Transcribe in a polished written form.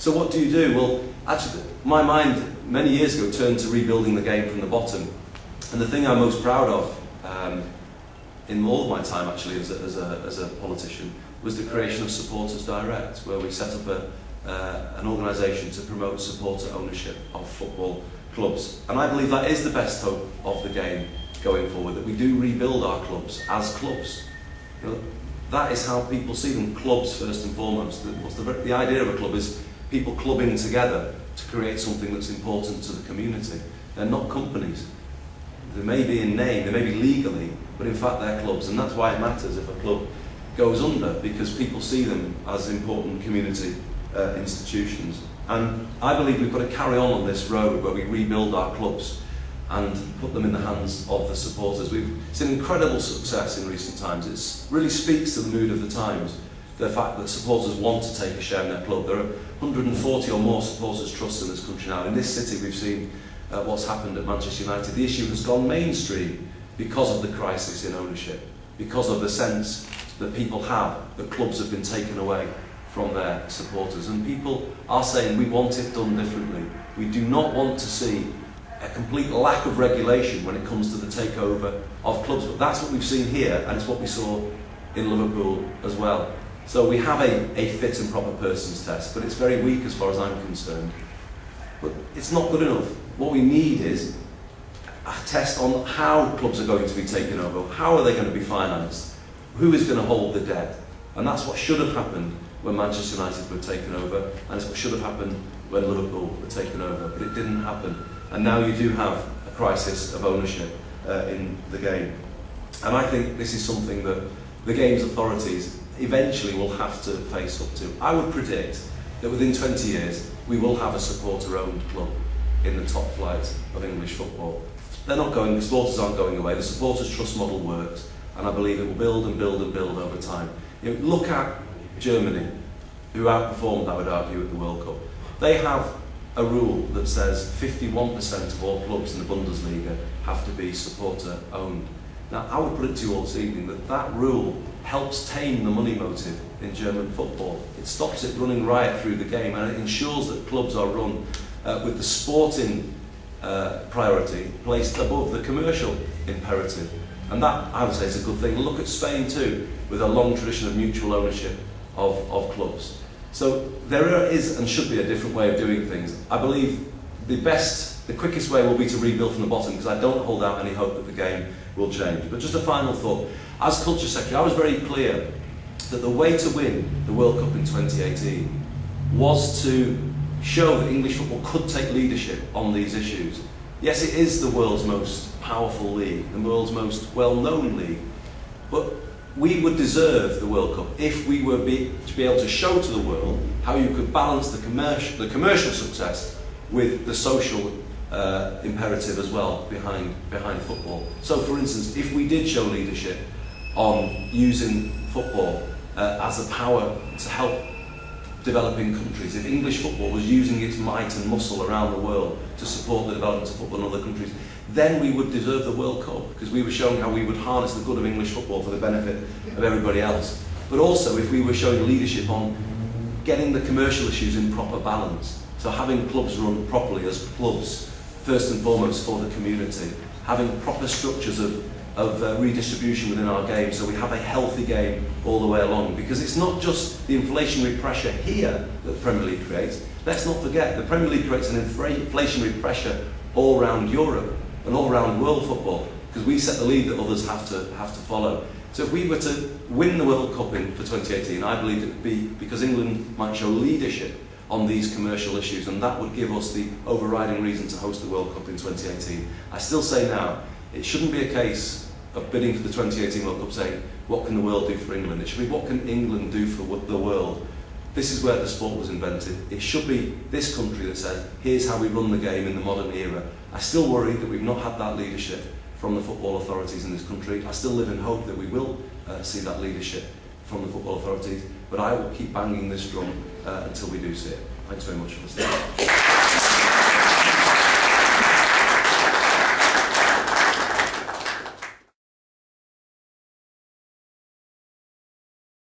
So what do you do? Well, actually, my mind many years ago turned to rebuilding the game from the bottom. And the thing I'm most proud of in all of my time actually as a politician was the creation of Supporters Direct, where we set up an organisation to promote supporter ownership of football clubs. And I believe that is the best hope of the game going forward, that we do rebuild our clubs as clubs. You know, that is how people see them, clubs first and foremost. The idea of a club is people clubbing together to create something that's important to the community. They're not companies. They may be in name, they may be legally, but in fact they're clubs, and that's why it matters if a club goes under, because people see them as important community institutions. And I believe we've got to carry on this road where we rebuild our clubs and put them in the hands of the supporters. We've seen incredible success in recent times. It really speaks to the mood of the times, the fact that supporters want to take a share in their club. There are 140 or more supporters trusts in this country now. In this city we've seen what's happened at Manchester United. The issue has gone mainstream because of the crisis in ownership, because of the sense that people have that clubs have been taken away from their supporters. And people are saying we want it done differently. We do not want to see a complete lack of regulation when it comes to the takeover of clubs. But that's what we've seen here, and it's what we saw in Liverpool as well. So we have a fit and proper persons test, but it's very weak as far as I'm concerned. But it's not good enough. What we need is a test on how clubs are going to be taken over, how are they going to be financed, who is going to hold the debt. And that's what should have happened when Manchester United were taken over, and it's what should have happened when Liverpool were taken over, but it didn't happen. And now you do have a crisis of ownership in the game. And I think this is something that the game's authorities eventually will have to face up to. I would predict that within 20 years we will have a supporter-owned club in the top flight of English football. They're not going, the supporters aren't going away, the supporters trust model works, and I believe it will build and build and build over time. You know, look at Germany, who outperformed, I would argue, at the World Cup. They have a rule that says 51% of all clubs in the Bundesliga have to be supporter-owned. Now, I would put it to you all this evening that that rule helps tame the money motive in German football. It stops it running riot through the game, and it ensures that clubs are run with the sporting priority placed above the commercial imperative. And that, I would say, is a good thing. Look at Spain too, with a long tradition of mutual ownership of clubs. So there is and should be a different way of doing things. I believe the quickest way will be to rebuild from the bottom, because I don't hold out any hope that the game will change. But just a final thought. As Culture Secretary, I was very clear that the way to win the World Cup in 2018 was to show that English football could take leadership on these issues. Yes, it is the world's most powerful league, the world's most well-known league, but we would deserve the World Cup if we were to be able to show to the world how you could balance the commercial success with the social imperative as well behind football. So, for instance, if we did show leadership on using football as a power to help developing countries, if English football was using its might and muscle around the world to support the development of football in other countries, then we would deserve the World Cup, because we were showing how we would harness the good of English football for the benefit of everybody else. But also if we were showing leadership on getting the commercial issues in proper balance, so having clubs run properly as clubs, first and foremost for the community, having proper structures of redistribution within our game, so we have a healthy game all the way along. Because it's not just the inflationary pressure here that the Premier League creates. Let's not forget, the Premier League creates an inflationary pressure all around Europe and all around world football, because we set the lead that others have to follow. So if we were to win the World Cup for 2018, I believe it would be because England might show leadership on these commercial issues, and that would give us the overriding reason to host the World Cup in 2018. I still say now, it shouldn't be a case of bidding for the 2018 World Cup saying, what can the world do for England? It should be, what can England do for the world? This is where the sport was invented. It should be this country that says, here's how we run the game in the modern era. I still worry that we've not had that leadership from the football authorities in this country. I still live in hope that we will see that leadership from the football authorities, but I will keep banging this drum until we do see it. Thanks very much for listening.